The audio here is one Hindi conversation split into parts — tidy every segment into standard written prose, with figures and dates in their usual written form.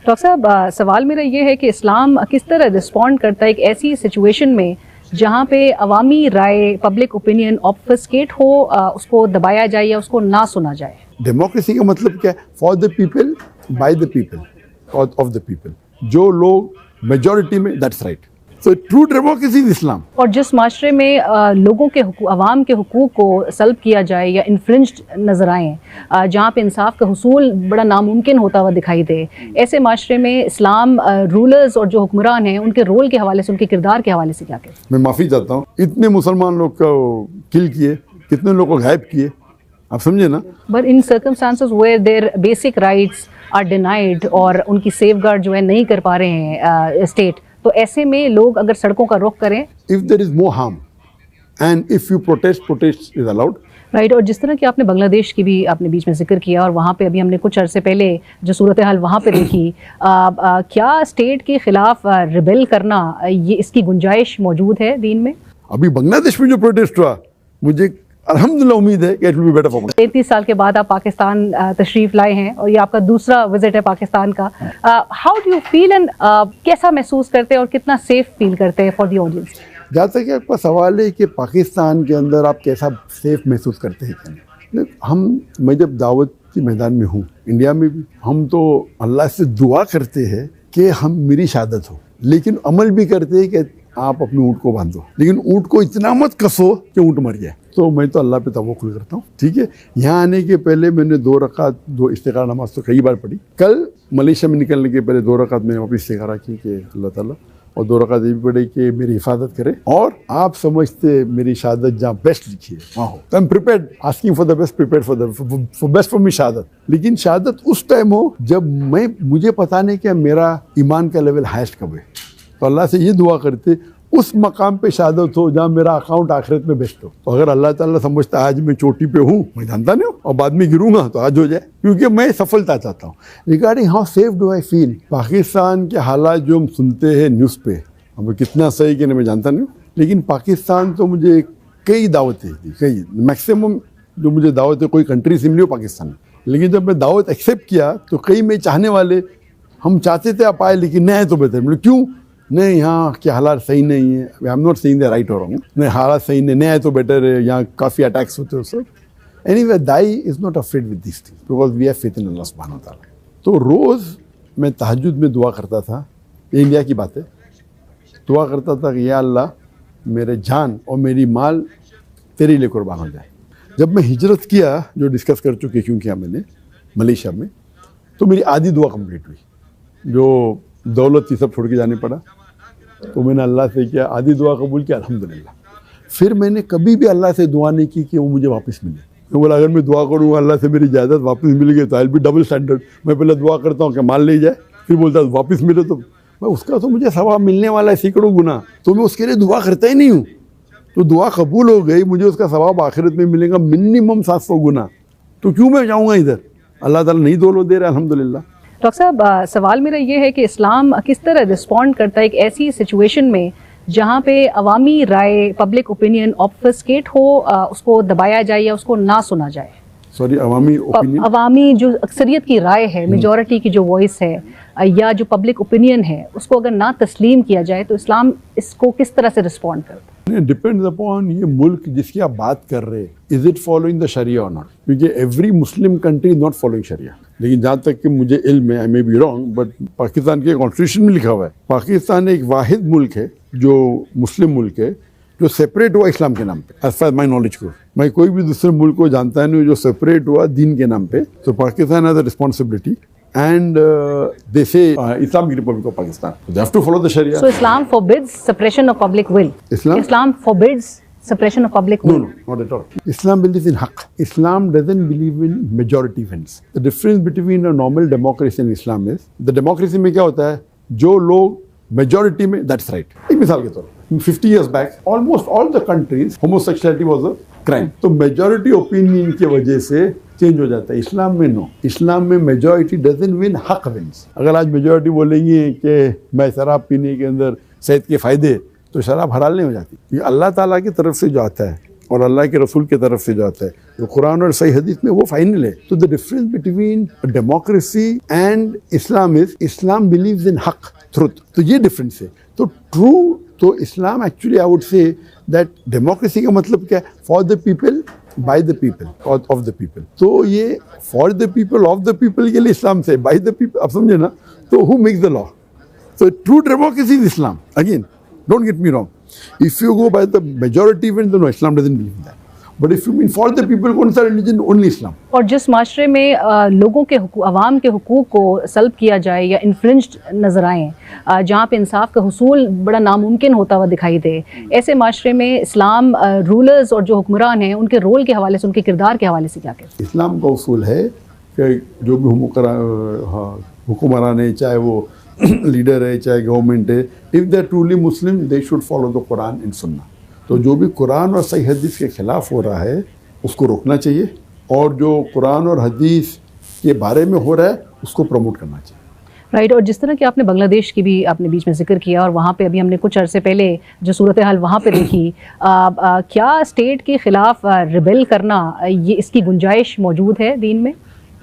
डॉक्टर साहब, सवाल मेरा ये है कि इस्लाम किस तरह रिस्पॉन्ड करता है एक ऐसी सिचुएशन में जहाँ पे अवामी राय, पब्लिक ओपिनियन ऑब्फस्केट हो, उसको दबाया जाए या उसको ना सुना जाए। डेमोक्रेसी का मतलब क्या है? For the people, by the people, of the people. जो लोग मेजॉरिटी में, that's right. So true democracy is इस्लाम। और जिस माशरे में लोगों के अवाम के हुकूक को सल्ब किया जाए या इन्फ्रिंज्ड नजर आए, जहाँ पे इंसाफ का हुसूल बड़ा नामुमकिन होता हुआ दिखाई दे, ऐसे माशरे में इस्लाम रूलर्स और जो हुक्मरान हैं उनके रोल के हवाले से, उनके किरदार के हवाले से क्या कहते हैं? मैं माफ़ी चाहता हूँ, इतने मुसलमान लोग को किल किए, कितने लोग को गायब किए, आप समझे ना। But in circumstances where their basic rights are denied और उनकी सेफगार्ड जो है नहीं कर पा रहे हैं स्टेट, तो ऐसे में लोग अगर सड़कों का रुख करें, if there is no harm and if you protest is allowed, right. और जिस तरह की आपने बांग्लादेश की भी आपने बीच में जिक्र किया, और वहाँ पे अभी हमने कुछ अरसे पहले जो सूरत हाल वहाँ पे देखी, क्या स्टेट के खिलाफ रिबेल करना, ये इसकी गुंजाइश मौजूद है दीन में? अभी बांग्लादेश में जो प्रोटेस्ट हुआ, मुझे अल्हम्दुलिल्लाह उम्मीद है कि it will be better for 33 साल के बाद आप पाकिस्तान तशरीफ लाए हैं और ये आपका दूसरा विजिट है पाकिस्तान का। How do you feel and कैसा महसूस करते हैं और कितना सेफ फील करते हैं फॉर द ऑडियंस? जहाँ तक आपका सवाल है कि पाकिस्तान के अंदर आप कैसा सेफ महसूस करते हैं, मैं जब दावत के मैदान में हूँ, इंडिया में भी, हम तो अल्लाह से दुआ करते हैं कि मेरी शहादत हो, लेकिन अमल भी करते हैं कि आप अपने ऊँट को बांधो, लेकिन ऊँट को इतना मत कसो कि ऊँट मर जाए। तो मैं तो अल्लाह पे तवक्कुल करता हूँ, ठीक है। यहाँ आने के पहले मैंने 2 रकात, 2 इस्तिखारा नमाज तो कई बार पढ़ी। कल मलेशिया में निकलने के पहले 2 रकात मैंने वापस इस्तिखारा की कि अल्लाह ताला, और 2 रकात ये भी पढ़ी कि मेरी हिफाजत करे, और आप समझते मेरी शहादत जहाँ बेस्ट लिखी है वहाँ हो, तो I M prepared, asking for the best, prepared for best for me शहादत। लेकिन शहादत उस टाइम हो जब मुझे पता नहीं कि मेरा ईमान का लेवल हाईएस्ट कब है, तो अल्लाह से ये दुआ करते उस मकाम पे शहादत हो जहाँ मेरा अकाउंट आखिरत में बेस्ट हो। तो अगर अल्लाह ताला समझता आज मैं चोटी पे हूँ, मैं जानता नहीं हूँ, और बाद में गिरूंगा तो आज हो जाए, क्योंकि मैं सफलता चाहता हूँ। Regarding how safe do I feel, Pakistan के हालात जो हम सुनते हैं न्यूज़ पे, हमें कितना सही कि नहीं मैं जानता नहीं हूँ, लेकिन पाकिस्तान तो मुझे कई दावतें दी, कई मैक्सिमम जो मुझे दावतें कोई कंट्री से मिली हो पाकिस्तान में, लेकिन जब मैं दावत एक्सेप्ट किया तो कई में चाहने वाले, हम चाहते थे आप आए लेकिन नहीं आए तो बेहतर मिले। क्यों नहीं, यहाँ के हालात सही नहीं है, आई am not saying the right और रॉन्ग, नहीं हालात सही नहीं आए तो बेटर है, यहाँ काफ़ी अटैक्स होते हो सब। Anyway they is not afraid with this thing because we have faith in Allah सुब्हानहू व तआला। तो रोज़ मैं तहज्जुद में दुआ करता था, ये इंडिया की बात है, दुआ करता था कि या अल्लाह मेरे जान और मेरी माल तेरे लिए कुर्बान हो जाए। जब मैं हिजरत किया, जो डिस्कस कर चुके क्यों किया मैंने मलेशिया में, तो मेरी आधी दुआ कंप्लीट हुई, जो दौलत ये सब छोड़ के जाने पड़ा, तो मैंने अल्लाह से किया, आधी दुआ कबूल किया, अल्हम्दुलिल्लाह। फिर मैंने कभी भी अल्लाह से दुआ नहीं की कि वो मुझे वापस मिले। तो बोला अगर मैं दुआ करूँगा अल्लाह से मेरी जायदाद वापस मिल गई तो आई भी डबल स्टैंडर्ड। मैं पहले दुआ करता हूँ कि माल ले जाए, फिर बोलता है वापस मिले, तो मैं उसका तो मुझे सवाब मिलने वाला है सैकड़ों गुना, तो मैं उसके लिए दुआ करता ही नहीं हूँ। तो दुआ कबूल हो गई, मुझे उसका सवाब आखिरत में मिलेगा मिनिमम 700 गुना, तो क्यों मैं जाऊँगा इधर? अल्लाह ताला नहीं दौलत दे रहा, अल्हम्दुलिल्लाह। डॉक्टर साहब, सवाल मेरा ये है कि इस्लाम किस तरह रिस्पॉन्ड करता है एक ऐसी सिचुएशन में जहाँ पे अवामी राय, पब्लिक ओपिनियन ऑब्फस्केट हो, उसको दबाया जाए या उसको ना सुना जाए। सॉरी, अवामी ओपिनियन, अवामी जो अक्सरियत की राय है, मेजॉरिटी की जो वॉइस है, या जो पब्लिक ओपिनियन है, उसको अगर ना तस्लीम किया जाए तो इस्लाम इसको किस तरह से रिस्पॉन्ड करता है? डिपेंड्स अपॉन ये मुल्क जिसकी आप बात कर रहे हैं, is it following the sharia और नॉट, क्योंकि every Muslim country is not following sharia. लेकिन जहाँ तक कि मुझे इल्म है, I may be wrong, but Pakistan के कॉन्स्टिट्यूशन में लिखा हुआ है, पाकिस्तान एक वाहिद मुल्क है जो मुस्लिम मुल्क है जो सेपरेट हुआ इस्लाम के नाम पे। एज फार माई नॉलेज को, मैं कोई भी दूसरे मुल्क को जानता नहीं जो सेपरेट हुआ दीन के नाम पे। तो Pakistan has a responsibility and they say Islamic Republic of Pakistan, they have to follow the Sharia. So Islam forbids suppression of public will. Islam forbids suppression of public will. No, not at all. Islam believes in haqq. Islam doesn't believe in majority wins. The difference between a normal democracy and Islam is, the democracy में क्या होता है, जो लोग majority में, that's right. एक मिसाल के तौर 50 years back, almost all the countries, homosexuality was a crime. तो majority opinion की वजह से चेंज हो जाता है। इस्लाम में नो, इस्लाम में मेजॉरिटी डजंट विन, हक विन्स। अगर आज मेजॉरिटी बोलेंगे कि मैं शराब पीने के अंदर सेहत के फ़ायदे, तो शराब हलाल नहीं हो जाती। ये अल्लाह ताला की तरफ से जो आता है और अल्लाह के रसूल की तरफ से जाता है, जो कुरान और सही हदीस में वो फाइनल है। तो the difference between democracy and Islam is Islam believes in हक, ट्रुथ। तो ये डिफरेंस है। तो ट्रू तो Islam actually I would say that democracy का मतलब क्या है, for the people by the people of the people. तो ये for the people of the people के लिए इस्लाम से, बाय द पीपल, आप समझे ना। तो who makes the law? So true democracy is Islam. Again, don't get me wrong. If you go by the majority event, then no, Islam doesn't believe in that. But if you mean for the people, कौन सा religion? Only Islam. और जिस माशरे में लोगों के अवाम के हुकूक को सल्ब किया जाए या इन्फ्रिंज्ड नज़र आएँ, जहाँ पे इंसाफ का हुसूल बड़ा नामुमकिन होता हुआ दिखाई दे, ऐसे माशरे में इस्लाम रूलर्स और जो हुक्मरान हैं उनके रोल के हवाले से, उनके किरदार के हवाले से क्या कहते हैं? इस्लाम का उसूल है कि जो भी हुक्मरान है, चाहे वो लीडर है, चाहे गवर्नमेंट है, if they are truly Muslim they should follow the Quran and Sunnah. तो जो भी कुरान और सही हदीस के खिलाफ हो रहा है उसको रोकना चाहिए, और जो कुरान और हदीस के बारे में हो रहा है उसको प्रमोट करना चाहिए। राइट। और जिस तरह कि आपने बांग्लादेश की भी आपने बीच में जिक्र किया, और वहाँ पे अभी हमने कुछ अरसे पहले जो सूरत हाल वहाँ पे देखी, क्या स्टेट के ख़िलाफ़ रिबेल करना, ये इसकी गुंजाइश मौजूद है दीन में?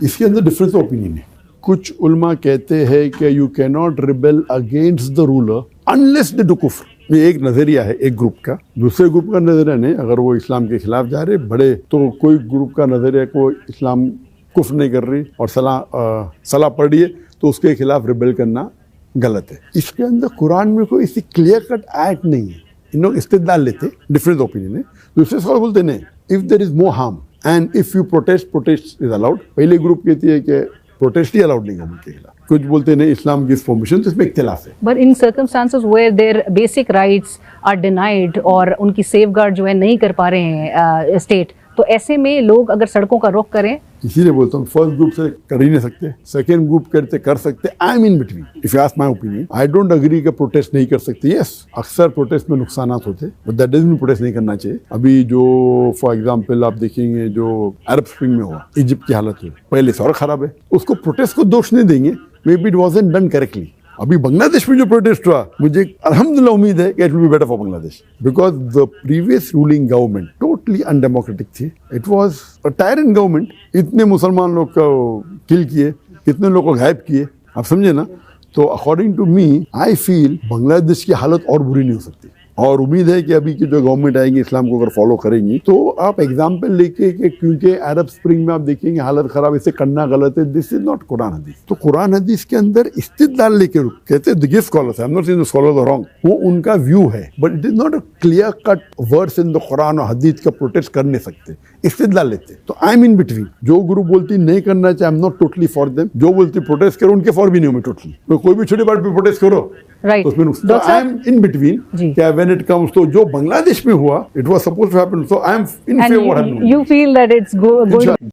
इसके अंदर डिफरेंस ओपिनियन है। कुछ उल्मा कहते हैं कि you can not rebel against the ruler unless they do कुफ्र। ये एक नज़रिया है एक ग्रुप का। दूसरे ग्रुप का नज़रिया नहीं, अगर वो इस्लाम के खिलाफ जा रहे बड़े, तो कोई ग्रुप का नज़रिया को इस्लाम कुफ्र नहीं कर रही और सलाह पढ़ रही है तो उसके खिलाफ रिबेल करना गलत है। इसके अंदर कुरान में कोई इसी क्लियर कट एक्ट नहीं है। इन लोग इस्तेदलाल लेते, डिफरेंट ओपिनियन है। दूसरे सवाल बोलते नहीं, if there is no harm and if you protest is allowed. पहले ग्रुप कहती है कि प्रोटेस्ट ही अलाउड नहीं गवर्नमेंट के खिलाफ, कुछ बोलते नहीं इस्लाम गिव्स परमिशन, तो इसमें इख्तिलाफ है। But in circumstances where their basic rights are denied और उनकी सेफगार्ड जो है नहीं कर पा रहे हैं स्टेट, तो ऐसे में लोग अगर सड़कों का रुख करें, इसीलिए बोलता हूँ फर्स्ट ग्रुप से कर ही नहीं सकते, सेकेंड ग्रुप करते कर सकते। आई am in between. If you ask my opinion, I don't agree कि प्रोटेस्ट नहीं कर सकते। यस, अक्सर प्रोटेस्ट में नुकसान होते, but that doesn't mean protest नहीं करना चाहिए। अभी जो फॉर एग्जांपल आप देखेंगे जो अरब स्प्रिंग में हुआ, इजिप्ट की हालत हुई, पहले से और खराब है, उसको प्रोटेस्ट को दोष नहीं देंगे, may be it wasn't done correctly. अभी बांग्लादेश में जो प्रोटेस्ट हुआ, मुझे अल्हम्दुलिल्लाह उम्मीद है कि it will be better for Bangladesh, because the previous ruling government totally undemocratic थी। It was a tyrant government. इतने मुसलमान लोग को किल किए, कितने लोग को गायब किए, आप समझे ना। तो according to me I feel Bangladesh की हालत और बुरी नहीं हो सकती, और उम्मीद है कि अभी की जो गवर्नमेंट आएगी इस्लाम को अगर फॉलो करेंगी, तो आप एग्जाम्पल लेके कि क्योंकि अरब स्प्रिंग में आप देखेंगे हालत खराब, इसे करना गलत है, दिस इज नॉट कुरान हदीस। तो कुरान हदीस के अंदर इस्तिदलाल लेके कहते हैं the scholars, I am not saying the scholars are wrong, वो उनका व्यू है, but it is not a clear cut verse in the Quran और हदीस का प्रोटेस्ट कर नहीं सकते, इस्तिदलाल लेते। तो आई एम इन बिटवीन। जो ग्रुप बोलती नहीं करना चाहिए, आई am not totally for them, जो बोलती प्रोटेस्ट करो उनके फॉर भी नहीं हूं मैं टोटली। तो कोई भी छोटी बात पे प्रोटेस्ट करो, राइट, तो आई एम इन बिटवीन। क्या व्हेन इट कम्स तो जो बांग्लादेश में हुआ, it was supposed to happen, so I am in favour. You feel that it's going